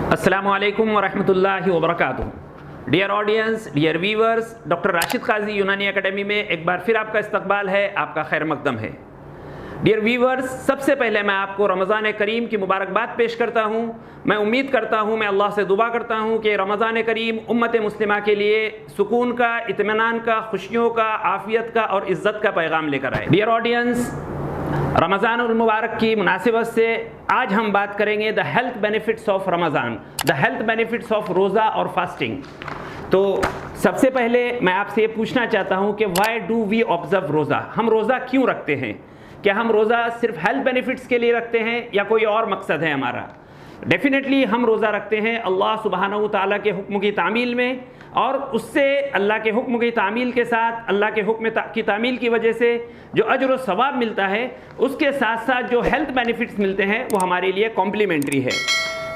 अस्सलामु अलैकुम वरहमतुल्लाहि वबरकातुहू। Dear audience, dear viewers, doctor Rashid Qazi यूनानी एकेडमी में एक बार फिर आपका इस्तकबाल है, आपका खैर मकदम है। डियर व्यूवर्स, सबसे पहले मैं आपको रमज़ान करीम की मुबारकबाद पेश करता हूँ। मैं उम्मीद करता हूँ, मैं अल्लाह से दुआ करता हूँ कि रमज़ान करीम उम्मत मुस्लिमा के लिए सुकून का, इत्मीनान का, खुशियों का, आफ़ियत का और इज़्ज़त का पैगाम लेकर आए। डियर ऑडियंस, रमज़ानुल मुबारक की मुनासिबत से आज हम बात करेंगे the health benefits of Ramzan, the health benefits of रोज़ा और फास्टिंग। तो सबसे पहले मैं आपसे ये पूछना चाहता हूँ कि वाई डू वी ऑब्ज़र्व रोज़ा? हम रोज़ा क्यों रखते हैं? क्या हम रोज़ा सिर्फ हेल्थ बेनिफिट्स के लिए रखते हैं या कोई और मकसद है हमारा? डेफिनेटली हम रोज़ा रखते हैं अल्लाह सुब्हानहू तआला के हुक्म की तामील में, और उससे अल्लाह के हुक्म की तामील के साथ, अल्लाह के हुक्म की तामील की वजह से जो अजर व सवाब मिलता है, उसके साथ साथ जो हेल्थ बेनिफिट्स मिलते हैं वो हमारे लिए कॉम्प्लीमेंट्री है।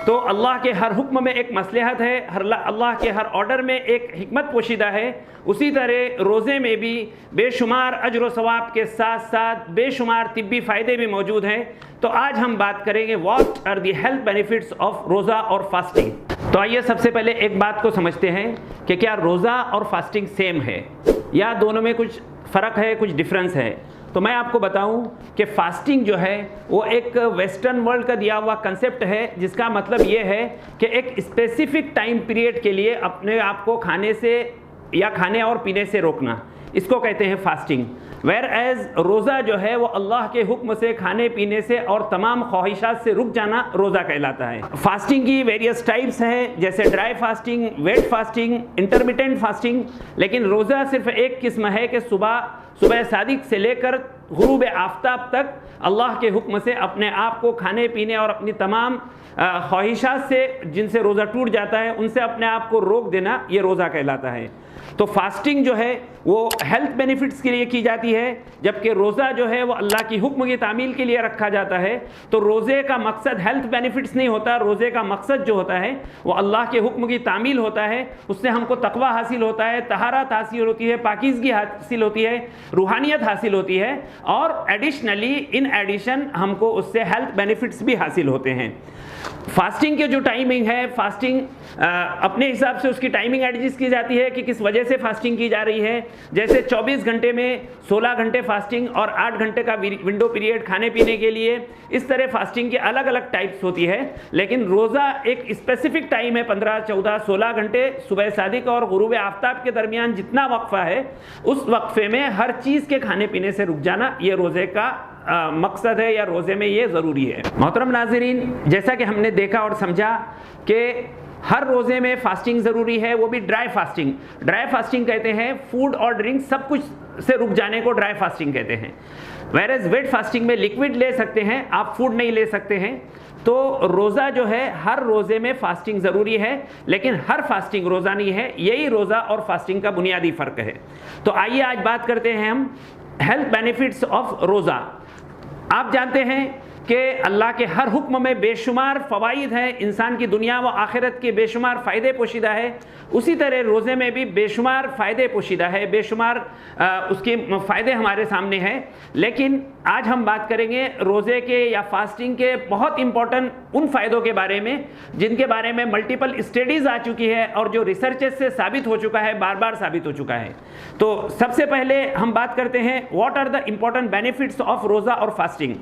तो अल्लाह के हर हुक्म में एक मसलहत है, अल्लाह के हर ऑर्डर में एक हिकमत पोशीदा है। उसी तरह रोज़े में भी बेशुमार अजर व सवाब के साथ साथ बेशुमार तिब्बी फ़ायदे भी मौजूद हैं। तो आज हम बात करेंगे what are the health benefits of रोज़ा और फास्टिंग। तो आइए सबसे पहले एक बात को समझते हैं कि क्या रोज़ा और फास्टिंग सेम है या दोनों में कुछ फ़र्क है, कुछ डिफरेंस है। तो मैं आपको बताऊं कि फास्टिंग जो है वो एक वेस्टर्न वर्ल्ड का दिया हुआ कंसेप्ट है, जिसका मतलब ये है कि एक स्पेसिफिक टाइम पीरियड के लिए अपने आप को खाने से या खाने और पीने से रोकना, इसको कहते हैं फास्टिंग। वेयर एज रोज़ा जो है वो अल्लाह के हुक्म से खाने पीने से और तमाम ख्वाहिशात से रुक जाना रोज़ा कहलाता है। फास्टिंग की वेरियस टाइप्स हैं, जैसे dry fasting, wet fasting, intermittent fasting. लेकिन रोज़ा सिर्फ एक किस्म है कि सुबह सादिक से लेकर गुरूब आफ्ताब तक अल्लाह के हुक्म से अपने आप को खाने पीने और अपनी तमाम ख्वाहिशात से जिनसे रोज़ा टूट जाता है उनसे अपने आप को रोक देना, ये रोज़ा कहलाता है। तो फास्टिंग जो है वो हेल्थ बेनिफिट्स के लिए की जाती है, जबकि रोज़ा जो है वो अल्लाह की हुक्म की तामील के लिए रखा जाता है। तो रोज़े का मकसद हेल्थ बेनिफिट्स नहीं होता, रोज़े का मकसद जो होता है वो अल्लाह के हुक्म की तामील होता है। उससे हमको तकवा हासिल होता है, तहारत हासिल होती है, पाकीज़गी हासिल होती है, रूहानियत हासिल होती है, और एडिशनली इन एडिशन हमको उससे हेल्थ बेनिफिट्स भी हासिल होते हैं। फास्टिंग की जो टाइमिंग है, फास्टिंग अपने हिसाब से उसकी टाइमिंग एडजस्ट की जाती है कि किस वजह से फास्टिंग की जा रही है। जैसे 24 घंटे में 16 घंटे फास्टिंग और 8 घंटे का विंडो पीरियड खाने पीने के लिए, इस तरह फास्टिंग की अलग अलग टाइप्स होती है। लेकिन रोज़ा एक स्पेसिफिक टाइम है, 15, 14, 16 घंटे सुबह सादिक और गुरूब आफ्ताब के दरमियान जितना वक्फा है, उस वक्फे में हर चीज़ के खाने पीने से रुक जाना, ये रोज़े का मकसद है या रोज़े में ये ज़रूरी है। मोहतरम नाज़रीन, जैसा कि हमने देखा और समझा कि हर रोज़े में फास्टिंग ज़रूरी है, वो भी ड्राई फास्टिंग। ड्राई फास्टिंग कहते हैं फूड और ड्रिंक सब कुछ से रुक जाने को ड्राई फास्टिंग कहते हैं। वेयर वेट फास्टिंग में लिक्विड ले सकते हैं आप, फूड नहीं ले सकते हैं। तो रोज़ा जो है हर रोज़े में फास्टिंग ज़रूरी है, लेकिन हर फास्टिंग रोज़ा नहीं है। यही रोज़ा और फास्टिंग का बुनियादी फ़र्क है। तो आइए आज बात करते हैं हम हेल्थ बेनिफिट्स ऑफ रोज़ा। आप जानते हैं कि अल्लाह के हर हुक्म में बेशुमार फ़वाइद हैं, इंसान की दुनिया व आखिरत के बेशुमार फ़ायदे पोशीदा है। उसी तरह रोज़े में भी बेशुमार फ़ायदे पोशीदा है, बेशुमार उसके फ़ायदे हमारे सामने हैं। लेकिन आज हम बात करेंगे रोज़े के या फास्टिंग के बहुत इंपॉर्टेंट उन फ़ायदों के बारे में जिनके बारे में मल्टीपल स्टडीज़ आ चुकी है और जो रिसर्चेस से साबित हो चुका है, बार बार साबित हो चुका है। तो सबसे पहले हम बात करते हैं what are the important benefits of रोज़ा और फास्टिंग।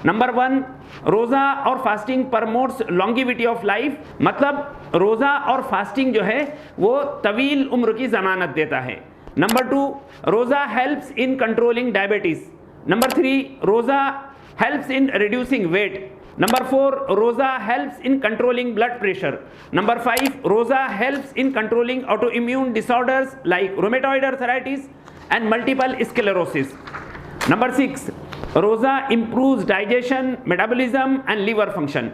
नंबर 1, रोज़ा और fasting promotes longevity of life. मतलब रोज़ा और फास्टिंग जो है वो तवील उम्र की ज़मानत देता है। नंबर 2, रोज़ा helps in controlling diabetes. Number 3, रोज़ा helps in reducing weight. Number 4, रोज़ा helps in controlling blood pressure. Number 5, रोज़ा helps in controlling auto immune disorders like rheumatoid arthritis and multiple sclerosis. Number 6, रोज़ा improves digestion, metabolism and liver function.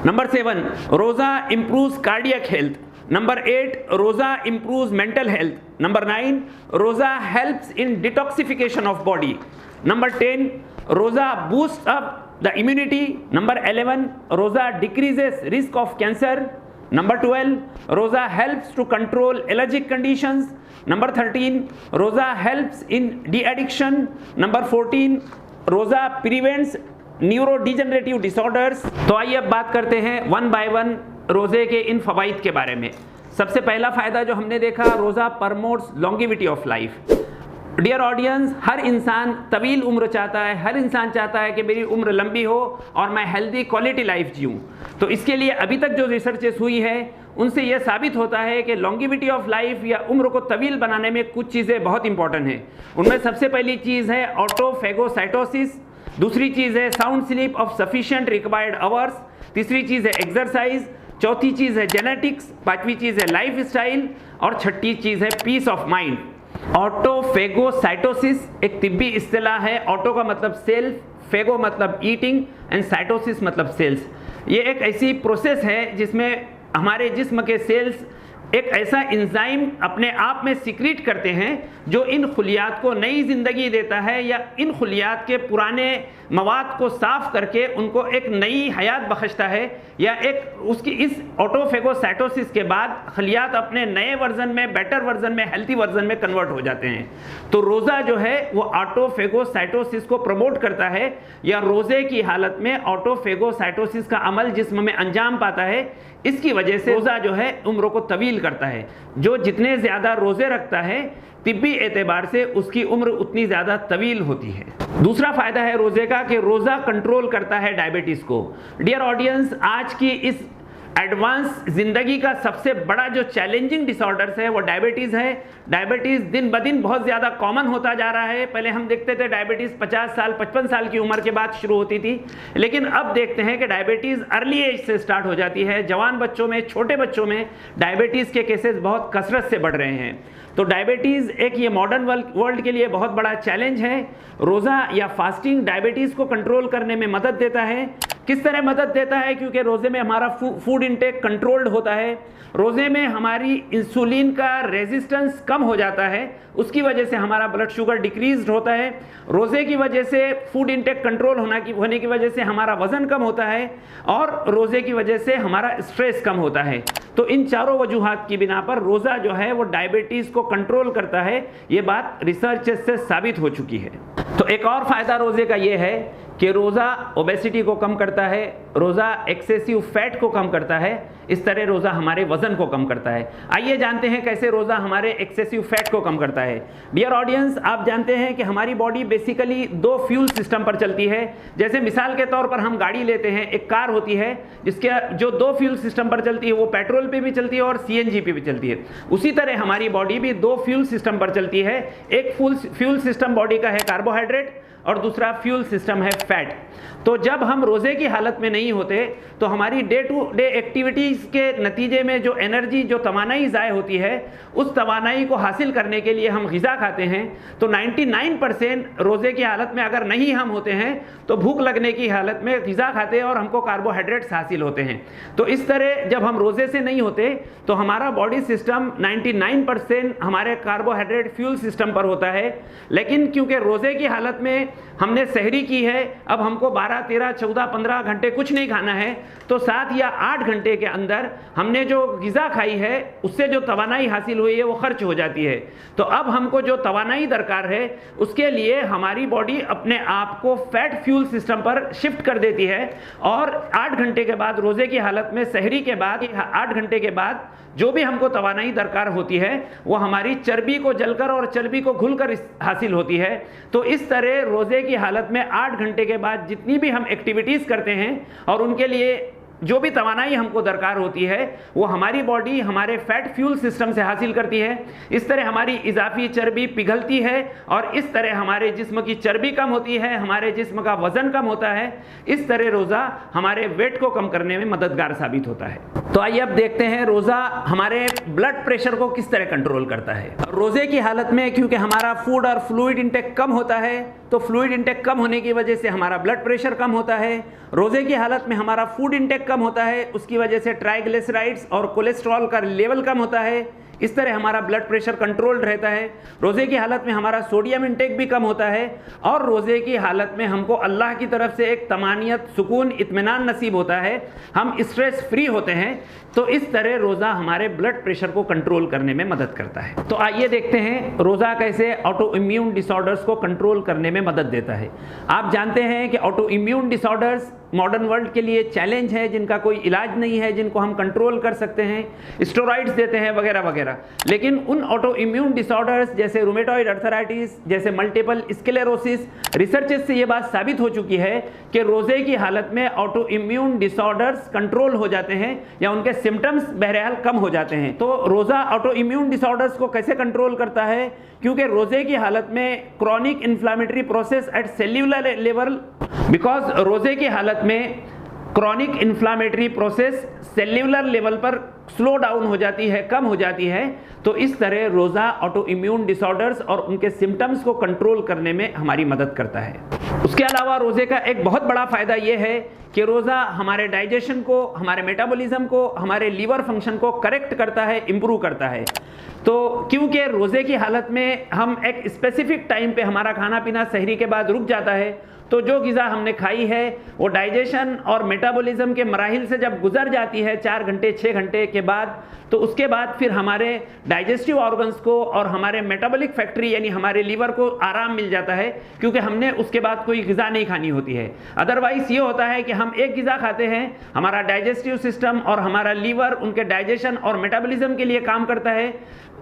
Number 7, रोज़ा improves cardiac health. Number 8, रोज़ा improves mental health. Number 9, रोज़ा helps in detoxification of body. Number 10, रोज़ा boosts up the immunity. Number 11, रोज़ा decreases risk of cancer. Number 12, रोज़ा helps to control allergic conditions. Number 13, रोज़ा helps in de-addiction. Number 14, रोज़ा prevents neuro degenerative disorders. तो आइए अब बात करते हैं वन बाय वन रोज़े के इन फ़वाइद के बारे में। सबसे पहला फ़ायदा जो हमने देखा, रोज़ा promotes longevity of life. Dear audience, हर इंसान तवील उम्र चाहता है, हर इंसान चाहता है कि मेरी उम्र लंबी हो और मैं हेल्दी क्वालिटी लाइफ जीऊँ। तो इसके लिए अभी तक जो रिसर्चेस हुई है उनसे यह साबित होता है कि लॉन्गिविटी ऑफ लाइफ या उम्र को तवील बनाने में कुछ चीज़ें बहुत इंपॉर्टेंट हैं। उनमें सबसे पहली चीज़ है ऑटोफेगोसाइटोसिस, दूसरी चीज़ है sound sleep of sufficient required hours, तीसरी चीज़ है एक्सरसाइज, चौथी चीज़ है जेनेटिक्स, पांचवी चीज़ है लाइफ स्टाइल और छठी चीज़ है पीस ऑफ माइंड। ऑटोफेगोसाइटोसिस एक तिब्बी इस्तिलाह है। ऑटो का मतलब सेल्फ, फेगो मतलब ईटिंग एंड साइटोसिस मतलब सेल्स। ये एक ऐसी प्रोसेस है जिसमें हमारे जिस्म के सेल्स एक ऐसा एंजाइम अपने आप में सीक्रेट करते हैं जो इन खुलियात को नई ज़िंदगी देता है या इन खुलियात के पुराने मवाद को साफ़ करके उनको एक नई हयात बख्शता है, या एक उसकी इस ऑटोफेगोसाइटोसिस के बाद खलियात अपने नए वर्जन में, बेटर वर्जन में, हेल्थी वर्जन में कन्वर्ट हो जाते हैं। तो रोज़ा जो है वो ऑटोफेगोसाइटोसिस को प्रमोट करता है, या रोज़े की हालत में ऑटोफेगोसाइटोसिस का अमल जिस्म में अंजाम पाता है। इसकी वजह से रोज़ा जो है उम्र को तवील करता है। जो जितने ज़्यादा रोज़े रखता है तिब्बी एतबार से उसकी उम्र उतनी ज़्यादा तवील होती है। दूसरा फ़ायदा है रोज़े का कि रोज़ा कंट्रोल करता है डायबिटीज़ को। डियर ऑडियंस, आज की इस एडवांस ज़िंदगी का सबसे बड़ा जो चैलेंजिंग डिसऑर्डर्स है वो डायबिटीज़ है। डायबिटीज़ दिन ब दिन बहुत ज़्यादा कॉमन होता जा रहा है। पहले हम देखते थे डायबिटीज़ 50 साल 55 साल की उम्र के बाद शुरू होती थी, लेकिन अब देखते हैं कि डायबिटीज़ अर्ली एज से स्टार्ट हो जाती है। जवान बच्चों में, छोटे बच्चों में डायबिटीज़ के केसेस बहुत कसरत से बढ़ रहे हैं। तो डायबिटीज़ एक ये मॉडर्न वर्ल्ड के लिए बहुत बड़ा चैलेंज है। रोज़ा या फास्टिंग डायबिटीज़ को कंट्रोल करने में मदद देता है। किस तरह मदद देता है? क्योंकि रोज़े में हमारा फूड इंटेक कंट्रोल्ड होता है। रोज़े में हमारी इंसुलिन का रेजिस्टेंस कम हो जाता है, उसकी वजह से हमारा ब्लड शुगर डिक्रीज होता है। रोज़े की वजह से फूड इंटेक कंट्रोल होने की वजह से हमारा वज़न कम होता है, और रोज़े की वजह से हमारा स्ट्रेस कम होता है। तो इन चारों वजूहात की बिना पर रोज़ा जो है वो डायबिटीज़ को कंट्रोल करता है। ये बात रिसर्च से साबित हो चुकी है। तो एक और फ़ायदा रोज़े का ये है कि रोज़ा ओबेसिटी को कम करता है, रोज़ा एक्सेसिव फैट को कम करता है, इस तरह रोज़ा हमारे वज़न को कम करता है। आइए जानते हैं कैसे रोज़ा हमारे एक्सेसिव फैट को कम करता है। डियर ऑडियंस, आप जानते हैं कि हमारी बॉडी बेसिकली दो फ्यूल सिस्टम पर चलती है। जैसे मिसाल के तौर पर हम गाड़ी लेते हैं, एक कार होती है जिसके जो दो फ्यूल सिस्टम पर चलती है, वो पेट्रोल पे भी चलती है और CNG पे भी चलती है। उसी तरह हमारी बॉडी भी दो फ्यूल सिस्टम पर चलती है। एक फ्यूल सिस्टम बॉडी का है कार्बोहाइड्रेट और दूसरा फ्यूल सिस्टम है फैट। तो जब हम रोज़े की हालत में नहीं होते तो हमारी डे टू डे एक्टिविटीज़ के नतीजे में जो एनर्जी, जो तवानाई ज़ाय होती है, उस तवानाई को हासिल करने के लिए हम ग़िज़ा खाते हैं। तो 99% रोज़े की हालत में अगर नहीं हम होते हैं तो भूख लगने की हालत में ग़िज़ा खाते हैं और हमको कार्बोहाइड्रेट्स हासिल होते हैं। तो इस तरह जब हम रोज़े से नहीं होते तो हमारा बॉडी सिस्टम 99% हमारे कार्बोहाइड्रेट फ्यूल सिस्टम पर होता है। लेकिन क्योंकि रोज़े की हालत में हमने सहरी की है, अब हमको 12, 13, 14, 15 घंटे कुछ नहीं खाना है, तो 7 या 8 घंटे के अंदर हमने जो ग़िज़ा खाई है उससे जो तवानाई हासिल हुई है वो खर्च हो जाती है। तो अब हमको जो तवानाई दरकार है उसके लिए हमारी बॉडी अपने आप को फैट फ्यूल सिस्टम पर शिफ्ट कर देती है, और 8 घंटे के बाद, रोज़े की हालत में सहरी के बाद 8 घंटे के बाद जो भी हमको तवानाई दरकार होती है वो हमारी चर्बी को जलकर और चर्बी को घुलकर हासिल होती है। तो इस तरह रोज़े की हालत में 8 घंटे के बाद जितनी भी हम एक्टिविटीज़ करते हैं और उनके लिए जो भी तवानाई हमको दरकार होती है वो हमारी बॉडी हमारे फैट फ्यूल सिस्टम से हासिल करती है। इस तरह हमारी इजाफी चर्बी पिघलती है और इस तरह हमारे जिस्म की चर्बी कम होती है, हमारे जिस्म का वज़न कम होता है। इस तरह रोज़ा हमारे वेट को कम करने में मददगार साबित होता है। तो आइए अब देखते हैं रोज़ा हमारे ब्लड प्रेशर को किस तरह कंट्रोल करता है। रोज़े की हालत में क्योंकि हमारा फूड और फ्लूइड इंटेक कम होता है, तो फ्लूइड इंटेक कम होने की वजह से हमारा ब्लड प्रेशर कम होता है। रोज़े की हालत में हमारा फूड इंटेक कम होता है, उसकी वजह से ट्राइग्लिसराइड्स और कोलेस्ट्रॉल का लेवल कम होता है। इस तरह हमारा ब्लड प्रेशर कंट्रोल्ड रहता है। रोज़े की हालत में हमारा सोडियम इंटेक भी कम होता है, और रोज़े की हालत में हमको अल्लाह की तरफ से एक तमानियत, सुकून, इत्मीनान नसीब होता है, हम स्ट्रेस फ्री होते हैं। तो इस तरह रोज़ा हमारे ब्लड प्रेशर को कंट्रोल करने में मदद करता है। तो आइए देखते हैं रोज़ा कैसे ऑटो इम्यून डिसऑर्डर्स को कंट्रोल करने में मदद देता है। आप जानते हैं कि auto immune disorders modern world के लिए चैलेंज है, जिनका कोई इलाज नहीं है, जिनको हम कंट्रोल कर सकते हैं, स्टेरॉइड्स देते हैं वगैरह वगैरह। लेकिन उन ऑटो इम्यून डिसऑर्डर्स जैसे रूमेटॉइड अर्थराइटिस, जैसे मल्टीपल स्क्लेरोसिस, रिसर्चेस से ये बात साबित हो चुकी है कि रोज़े की हालत में ऑटो इम्यून डिसऑर्डर्स कंट्रोल हो जाते हैं या उनके सिम्टम्स बहरहाल कम हो जाते हैं। तो रोज़ा ऑटो इम्यून डिसऑर्डर्स को कैसे कंट्रोल करता है? क्योंकि रोज़े की हालत में chronic inflammatory process at cellular level, because रोज़े की हालत में chronic inflammatory process cellular level पर स्लो डाउन हो जाती है, कम हो जाती है। तो इस तरह रोज़ा ऑटो इम्यून डिसऑर्डर्स और उनके सिम्टम्स को कंट्रोल करने में हमारी मदद करता है। उसके अलावा रोज़े का एक बहुत बड़ा फ़ायदा ये है कि रोज़ा हमारे डाइजेशन को, हमारे मेटाबॉलिज्म को, हमारे लीवर फंक्शन को करेक्ट करता है, इम्प्रूव करता है। तो क्योंकि रोज़े की हालत में हम एक स्पेसिफिक टाइम पे हमारा खाना पीना सहरी के बाद रुक जाता है, तो जो ग़िज़ा हमने खाई है वो डाइजेशन और मेटाबॉलिज्म के मराहिल से जब गुजर जाती है 4 घंटे 6 घंटे के बाद, तो उसके बाद फिर हमारे डाइजेस्टिव ऑर्गन्स को और हमारे मेटाबॉलिक फैक्ट्री यानी हमारे लीवर को आराम मिल जाता है, क्योंकि हमने उसके बाद कोई ग़िज़ा नहीं खानी होती है। अदरवाइज़ ये होता है कि हम एक ग़िज़ा खाते हैं, हमारा डाइजेस्टिव सिस्टम और हमारा लीवर उनके डाइजेशन और मेटाबॉलिज्म के लिए काम करता है,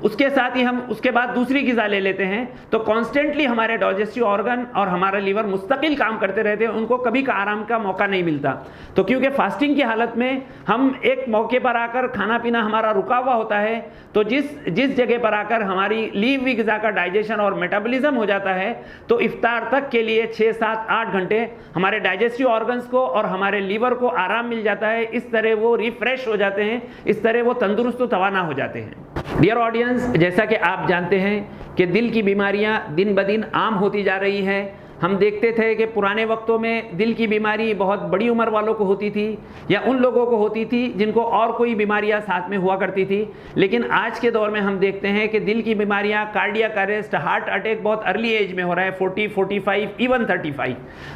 उसके साथ ही हम उसके बाद दूसरी ग़िज़ा ले लेते हैं, तो कॉन्स्टेंटली हमारे डाइजेस्टिव ऑर्गन और हमारा लीवर मुस्तकिल काम करते रहते हैं, उनको कभी का आराम का मौका नहीं मिलता। तो क्योंकि फास्टिंग की हालत में हम एक मौके पर आकर खाना पीना हमारा रुका हुआ होता है, तो जिस जगह पर आकर हमारी ली हुई ग़िज़ा का डाइजेशन और मेटाबॉलिज्म हो जाता है, तो इफ्तार तक के लिए 6 7 8 घंटे हमारे डाइजेस्टिव ऑर्गन्स को और हमारे लीवर को आराम मिल जाता है। इस तरह वो रिफ्रेश हो जाते हैं, इस तरह वो तंदुरुस्त तवाना हो जाते हैं। डियर ऑडियंस, जैसा कि आप जानते हैं कि दिल की बीमारियां दिन ब दिन आम होती जा रही हैं। हम देखते थे कि पुराने वक्तों में दिल की बीमारी बहुत बड़ी उम्र वालों को होती थी या उन लोगों को होती थी जिनको और कोई बीमारियां साथ में हुआ करती थी। लेकिन आज के दौर में हम देखते हैं कि दिल की बीमारियां, कार्डियक अरेस्ट, हार्ट अटैक बहुत अर्ली एज में हो रहा है, 40, 45, इवन 35।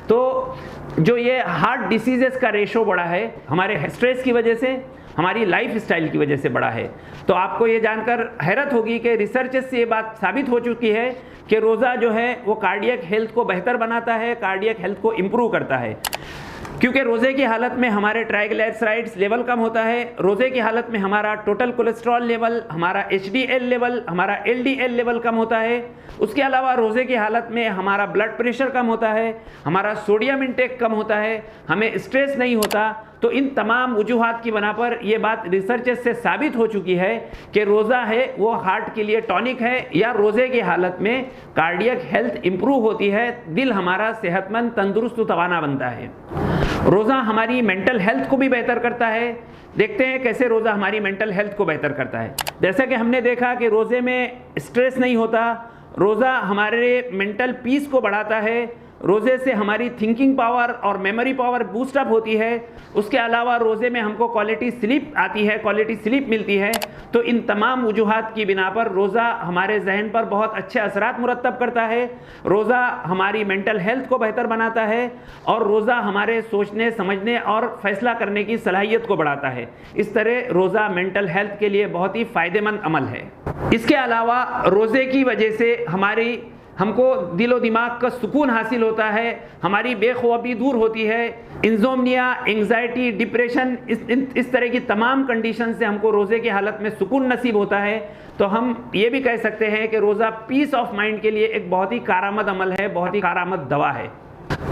तो जो ये हार्ट डिसीजेस का रेशो बढ़ा है, हमारे स्ट्रेस की वजह से, हमारी लाइफ स्टाइल की वजह से बढ़ा है। तो आपको ये जानकर हैरत होगी कि रिसर्चेस से ये बात साबित हो चुकी है कि रोज़ा जो है वो कार्डियक हेल्थ को बेहतर बनाता है, कार्डियक हेल्थ को इम्प्रूव करता है। क्योंकि रोज़े की हालत में हमारे ट्राइग्लिसराइड्स लेवल कम होता है, रोज़े की हालत में हमारा टोटल कोलेस्ट्रॉल लेवल, हमारा HDL लेवल, हमारा LDL लेवल कम होता है। उसके अलावा रोज़े की हालत में हमारा ब्लड प्रेशर कम होता है, हमारा सोडियम इंटेक कम होता है, हमें स्ट्रेस नहीं होता। तो इन तमाम वजूहात की बना पर यह बात रिसर्चेस से साबित हो चुकी है कि रोज़ा है वो हार्ट के लिए टॉनिक है, या रोज़े की हालत में कार्डियक हेल्थ इम्प्रूव होती है, दिल हमारा सेहतमंद, तंदुरुस्त, तवाना बनता है। रोज़ा हमारी मेंटल हेल्थ को भी बेहतर करता है। देखते हैं कैसे रोज़ा हमारी मेंटल हेल्थ को बेहतर करता है। जैसा कि हमने देखा कि रोज़े में स्ट्रेस नहीं होता, रोज़ा हमारे मेंटल पीस को बढ़ाता है, रोज़े से हमारी थिंकिंग पावर और मेमोरी पावर बूस्ट अप होती है। उसके अलावा रोज़े में हमको क्वालिटी स्लीप आती है, क्वालिटी स्लीप मिलती है। तो इन तमाम वजूहात की बिना पर रोज़ा हमारे जहन पर बहुत अच्छे असरात मुरतब करता है, रोज़ा हमारी मेंटल हेल्थ को बेहतर बनाता है, और रोज़ा हमारे सोचने, समझने और फैसला करने की सलाहियत को बढ़ाता है। इस तरह रोज़ा मेंटल हेल्थ के लिए बहुत ही फ़ायदेमंद अमल है। इसके अलावा रोज़े की वजह से हमको दिलो दिमाग का सुकून हासिल होता है, हमारी बेख्वाबी दूर होती है, इंसोम्निया, एंग्जाइटी, डिप्रेशन, इस तरह की तमाम कंडीशन से हमको रोज़े की हालत में सुकून नसीब होता है। तो हम ये भी कह सकते हैं कि रोज़ा पीस ऑफ माइंड के लिए एक बहुत ही कारआमद अमल है, बहुत ही कारआमद दवा है।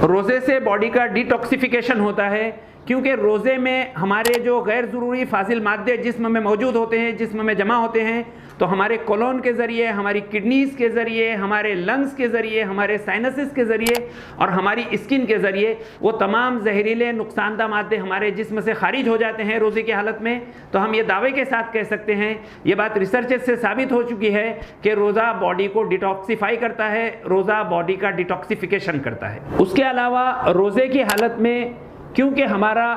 रोज़े से बॉडी का डिटॉक्सिफिकेशन होता है, क्योंकि रोज़े में हमारे जो गैर ज़रूरी फाजिल मादे जिस्म में मौजूद होते हैं, जिस्म में जमा होते हैं, तो हमारे कोलोन के ज़रिए, हमारी किडनीज़ के ज़रिए, हमारे लंग्स के ज़रिए, हमारे साइनसेस के ज़रिए और हमारी स्किन के ज़रिए वो तमाम जहरीले नुकसानदा मादे हमारे जिस्म से खारिज हो जाते हैं रोज़े की हालत में। तो हम ये दावे के साथ कह सकते हैं, ये बात रिसर्चेस से साबित हो चुकी है कि रोज़ा बॉडी को डिटॉक्सीफाई करता है, रोज़ा बॉडी का डिटॉक्सिफिकेशन करता है। उसके अलावा रोज़े की हालत में क्योंकि हमारा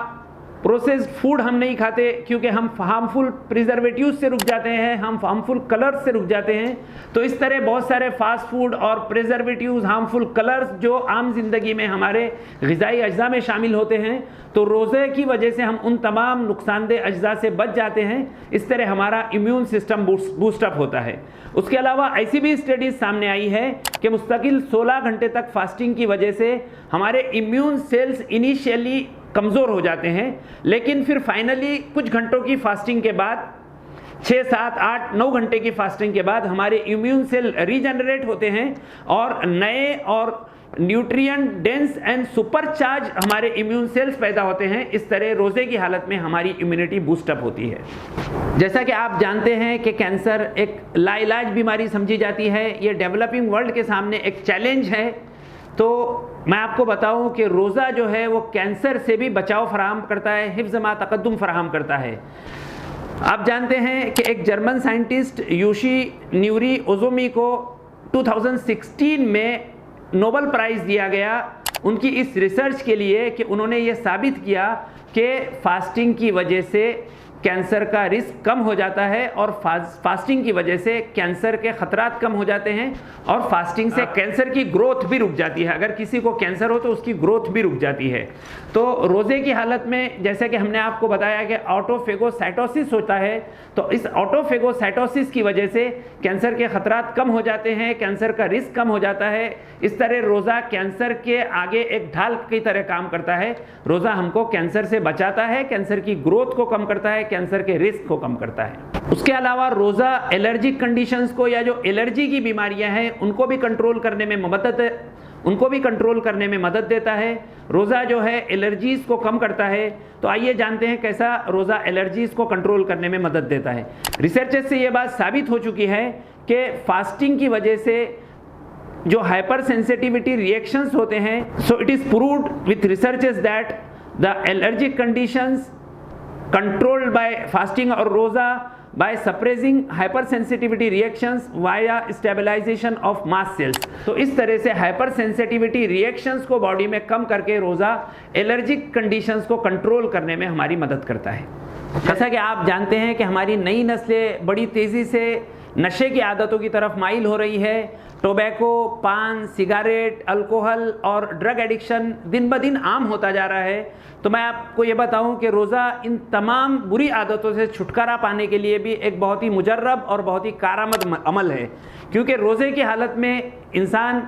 प्रोसेस्ड फूड हम नहीं खाते, क्योंकि हम हार्मफुल प्रिजर्वेटिव्स से रुक जाते हैं, हम हार्मफुल कलर्स से रुक जाते हैं, तो इस तरह बहुत सारे फास्ट फूड और प्रिजर्वेटिव्स, हार्मफुल कलर्स जो आम जिंदगी में हमारे ग़िज़ाई अज्जा में शामिल होते हैं, तो रोज़े की वजह से हम उन तमाम नुकसानदेह अज्जा से बच जाते हैं। इस तरह हमारा इम्यून सिस्टम बूस्टअप होता है। उसके अलावा ऐसी भी स्टडीज़ सामने आई है कि मुस्तकिल 16 घंटे तक फास्टिंग की वजह से हमारे इम्यून सेल्स इनिशियली कमज़ोर हो जाते हैं, लेकिन फिर फाइनली कुछ घंटों की फास्टिंग के बाद 6, 7, 8, 9 घंटे की फास्टिंग के बाद हमारे इम्यून सेल रीजनरेट होते हैं और नए और न्यूट्रिएंट डेंस एंड सुपरचार्ज हमारे इम्यून सेल्स पैदा होते हैं। इस तरह रोज़े की हालत में हमारी इम्यूनिटी बूस्टअप होती है। जैसा कि आप जानते हैं कि कैंसर एक लाइलाज बीमारी समझी जाती है, ये डेवलपिंग वर्ल्ड के सामने एक चैलेंज है। तो मैं आपको बताऊं कि रोज़ा जो है वो कैंसर से भी बचाव फराहम करता है, हिफ्ज़ मा तक़द्दुम फराहम करता है। आप जानते हैं कि एक जर्मन साइंटिस्ट यूशी न्यूरी ओजोमी को 2016 में नोबेल प्राइज़ दिया गया उनकी इस रिसर्च के लिए कि उन्होंने ये साबित किया कि फास्टिंग की वजह से कैंसर का रिस्क कम हो जाता है और फास्टिंग की वजह से कैंसर के ख़तरात कम हो जाते हैं और फास्टिंग से कैंसर की ग्रोथ भी रुक जाती है। अगर किसी को कैंसर हो तो उसकी ग्रोथ भी रुक जाती है। तो रोज़े की हालत में जैसे कि हमने आपको बताया कि ऑटोफेगोसाइटोसिस होता है, तो इस ऑटोफेगोसाइटोसिस की वजह से कैंसर के ख़तरात कम हो जाते हैं, कैंसर का रिस्क कम हो जाता है। इस तरह रोज़ा कैंसर के आगे एक ढाल की तरह काम करता है। रोज़ा हमको कैंसर से बचाता है, कैंसर की ग्रोथ को कम करता है, कैंसर के रिस्क को कम करता है। उसके अलावा रोज़ा एलर्जिक कंडीशंस को या जो एलर्जी की बीमारियां हैं उनको भी कंट्रोल करने में मदद देता है। रोज़ा जो है एलर्जीज़ को कम करता है। तो आइए जानते हैं कैसा रोज़ा एलर्जीज़ को कंट्रोल करने में मदद देता है। रिसर्चेस से ये बात साबित हो चुकी है कि फास्टिंग की वजह से जो हाइपर सेंसिटिविटी रिएक्शंस होते हैं, so it is proved with researches that the allergic conditions controlled by fasting or roza by suppressing hypersensitivity reactions via stabilization of mast cells। तो इस तरह से hypersensitivity reactions को बॉडी में कम करके रोज़ा एलर्जिक कंडीशंस को कंट्रोल करने में हमारी मदद करता है। जैसा कि आप जानते हैं कि हमारी नई नस्लें बड़ी तेज़ी से नशे की आदतों की तरफ माइल हो रही है। टोबैको, पान, सिगारेट, अल्कोहल और ड्रग एडिक्शन दिन ब दिन आम होता जा रहा है। तो मैं आपको ये बताऊं कि रोज़ा इन तमाम बुरी आदतों से छुटकारा पाने के लिए भी एक बहुत ही मुजर्रब और बहुत ही कारआमद अमल है, क्योंकि रोज़े की हालत में इंसान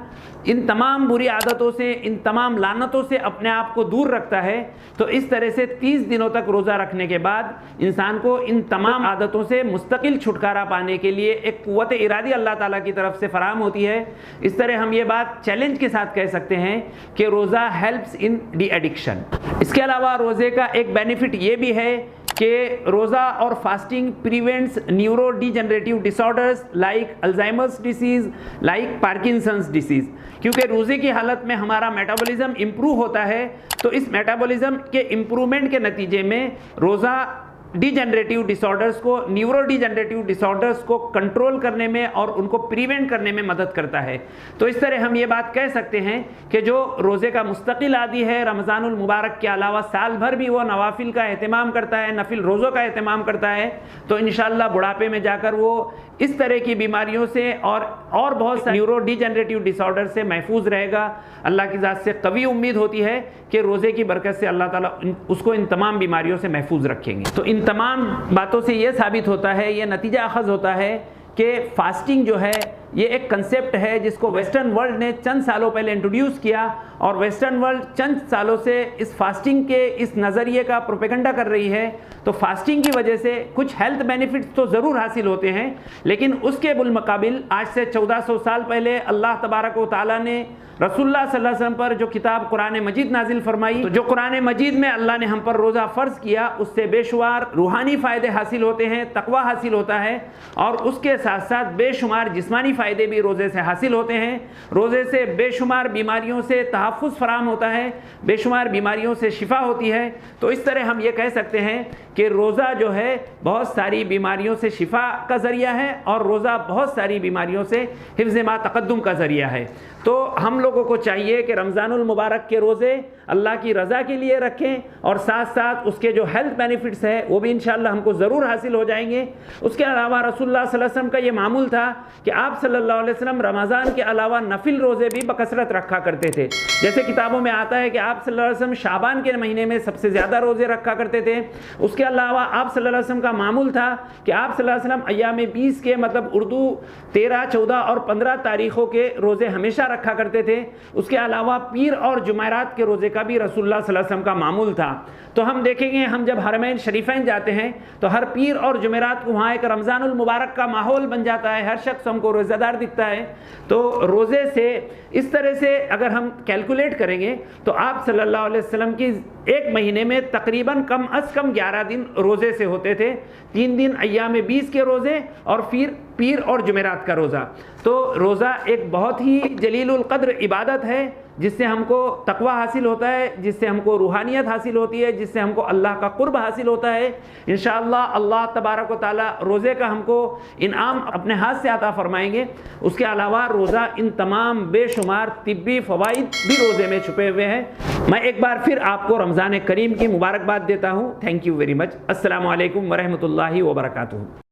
इन तमाम बुरी आदतों से, इन तमाम लानतों से अपने आप को दूर रखता है। तो इस तरह से 30 दिनों तक रोज़ा रखने के बाद इंसान को इन तमाम आदतों से मुस्तकिल छुटकारा पाने के लिए एक कुव्वत इरादी अल्लाह ताला की तरफ से फराहम होती है। इस तरह हम ये बात चैलेंज के साथ कह सकते हैं कि रोज़ा हेल्प्स इन डी एडिक्शन। इसके अलावा रोज़े का एक बेनिफिट ये भी है कि रोज़ा और fasting prevents neuro degenerative disorders like Alzheimer's disease, like Parkinson's disease. क्योंकि रोज़े की हालत में हमारा मेटाबॉलिज्म इम्प्रूव होता है, तो इस मेटाबॉलिज्म के इम्प्रूवमेंट के नतीजे में रोज़ा डिजेनरेटिव डिसऑर्डर्स को, न्यूरो डिजेनरेटिव डिसऑर्डर्स को कंट्रोल करने में और उनको प्रिवेंट करने में मदद करता है। तो इस तरह हम ये बात कह सकते हैं कि जो रोज़े का मुस्तकिल आदी है, रमज़ानुल मुबारक के अलावा साल भर भी वो नवाफिल का एहतमाम करता है, नफिल रोज़ों का एहतमाम करता है, तो इंशाअल्लाह बुढ़ापे में जाकर वो इस तरह की बीमारियों से और बहुत सारे न्यूरो डिजेनरेटिव डिसऑर्डर से महफूज रहेगा। अल्लाह की ज़ात से कवी उम्मीद होती है कि रोज़े की बरकत से अल्लाह ताला उसको इन तमाम बीमारियों से महफूज रखेंगे। तो इन तमाम बातों से ये साबित होता है, ये नतीजा अखज़ होता है कि फ़ास्टिंग जो है ये एक कंसेप्ट है जिसको वेस्टर्न वर्ल्ड ने चंद सालों पहले इंट्रोड्यूस किया, और वेस्टर्न वर्ल्ड चंद सालों से इस फास्टिंग के इस नज़रिए का प्रोपेगेंडा कर रही है। तो फास्टिंग की वजह से कुछ हेल्थ बेनिफिट्स तो ज़रूर हासिल होते हैं, लेकिन उसके बुलमुकाबिल आज से 1400 साल पहले अल्लाह तबारक व तआला ने रसूलुल्लाह सल्लल्लाहु अलैहि वसल्लम पर जो किताब कुरान मजीद नाजिल फरमाई, तो जो कुरान मजीद में अल्लाह ने हम पर रोज़ा फ़र्ज़ किया, उससे बेशुमार रूहानी फ़ायदे हासिल होते हैं, तकवा हासिल होता है, और उसके साथ साथ बेशुमार जिस्मानी फ़ायदे भी रोज़े से हासिल होते हैं। रोज़े से बेशुमार बीमारियों से तहफ़्फ़ुज़ फराहम होता है, बेशुमार बीमारियों से शिफा होती है। तो इस तरह हम ये कह सकते हैं कि रोज़ा जो है बहुत सारी बीमारियों से शिफा का ज़रिया है, और रोज़ा बहुत सारी बीमारियों से हिफ्ज़ मा तक़द्दुम का ज़रिया है। तो हम लोगों को चाहिए कि रमज़ानुल मुबारक के रोज़े अल्लाह की रज़ा के लिए रखें, और साथ साथ उसके जो हेल्थ बेनिफिट्स है वो भी इंशाअल्लाह हमको ज़रूर हासिल हो जाएंगे। उसके अलावा रसूलुल्लाह सल्लल्लाहु अलैहि वसल्लम का ये मामूल था कि आप सल्लल्लाहु अलैहि वसल्लम रमज़ान के अलावा नफिल रोज़े भी बकसरत रखा करते थे। जैसे किताबों में आता है कि आप सल्लल्लाहु अलैहि वसल्लम शाबान के महीने में सबसे ज़्यादा रोज़े रखा करते थे। उसके अलावा आप सल्लल्लाहु अलैहि वसल्लम का मामूल था कि आप सल्लल्लाहु अलैहि वसल्लम अय्याम 20 के, मतलब उर्दू 13, 14 और 15 तारीख़ों के रोज़े हमेशा रखा करते थे। उसके अलावा पीर और जुमेरात के रोज़े का भी रसूलुल्लाह सल्लल्लाहु अलैहि वसल्लम का मामूल था। तो हम देखेंगे, हम जब हरमैन शरीफैन जाते हैं तो हर पीर और जुमेरात को वहाँ एक रमज़ानुल मुबारक का माहौल बन जाता है, हर शख्स हमको रोज़ेदार दिखता है। तो रोज़े से इस तरह से अगर हम कैलकुलेट करेंगे तो आप सल्लल्लाहु अलैहि वसल्लम की एक महीने में तकरीबन कम अज़ कम 11 दिन रोज़े से होते थे, 3 दिन अय्याम 20 के रोज़े और फिर पीर और जुमेरात का रोज़ा। तो रोज़ा एक बहुत ही जलीलुल क़द्र इबादत है जिससे हमको तक़वा हासिल होता है, जिससे हमको रूहानियत हासिल होती है, जिससे हमको अल्लाह का क़ुर्ब हासिल होता है। इंशाअल्लाह अल्लाह तबारक व तआला रोज़े का हमको इनाम अपने हाथ से अता फरमाएंगे। उसके अलावा रोज़ा इन तमाम बेशुमार तिब्बी फ़वाइद भी रोज़े में छुपे हुए हैं। मैं एक बार फिर आपको रमज़ान करीम की मुबारकबाद देता हूँ। Thank you very much. अस्सलामु अलैकुम व रहमतुल्लाहि व बरकातुहू।